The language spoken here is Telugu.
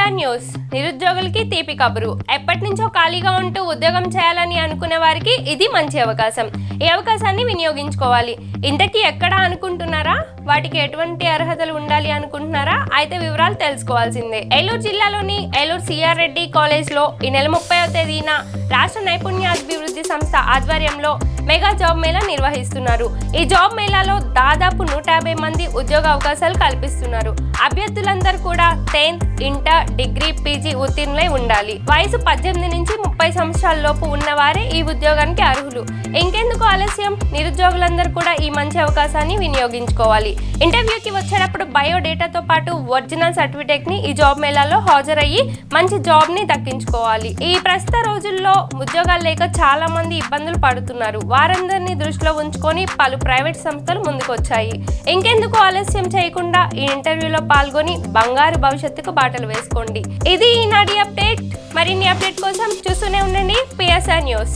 పిఎస్ఆర్ న్యూస్ నిరుద్యోగులకి తీపి కబురు. ఎప్పటి నుంచో ఖాళీగా ఉంటూ ఉద్యోగం చేయాలని అనుకునే వారికి ఇది మంచి అవకాశం. ఈ అవకాశాన్ని వినియోగించుకోవాలి. ఇంతకీ ఎక్కడ అనుకుంటున్నారా? వాటికి ఎటువంటి అర్హతలు ఉండాలి అనుకుంటున్నారా? అయితే వివరాలు తెలుసుకోవాల్సిందే. ఏలూరు జిల్లాలోని ఏలూరు సిఆర్ రెడ్డి కాలేజ్లో ఈ నెల 30వ తేదీన రాష్ట్ర నైపుణ్యాభివృద్ధి సంస్థ ఆధ్వర్యంలో మెగా జాబ్ మేళా నిర్వహిస్తున్నారు. ఈ జాబ్ మేళాలో దాదాపు 150 మంది ఉద్యోగ అవకాశాలు కల్పిస్తున్నారు. అభ్యర్థులందరూ కూడా 10th, ఇంటర్, డిగ్రీ, పీజీ ఉత్తీర్ణులై ఉండాలి. వయసు 18 నుంచి 30 సంవత్సరాల లోపు ఉన్నవారే ఈ ఉద్యోగానికి అర్హులు. ఇంకెందుకు ఆలస్యం? నిరుద్యోగులందరూ కూడా ఈ మంచి అవకాశాన్ని వినియోగించుకోవాలి. ఇంటర్వ్యూకి వచ్చేటప్పుడు బయోడేటాతో పాటు ఒరిజినల్ సర్టిఫికేట్ ని ఈ జాబ్ మేళాలో హాజరయ్యి మంచి జాబ్ ని దక్కించుకోవాలి. ఈ ప్రస్తుత రోజుల్లో ఉద్యోగాలు లేక చాలా మంది ఇబ్బందులు పడుతున్నారు. వారందరినీ దృష్టిలో ఉంచుకొని పలు ప్రైవేట్ సంస్థలు ముందుకొచ్చాయి. ఇంకెందుకు ఆలస్యం చేయకుండా ఈ ఇంటర్వ్యూలో పాల్గొని బంగారు భవిష్యత్తుకు బాటలు వేసుకోండి. ఇది ఈనాటి అప్డేట్. మరిన్ని అప్డేట్ కోసం చూస్తూనే ఉండండి పిఎస్ఆర్ న్యూస్.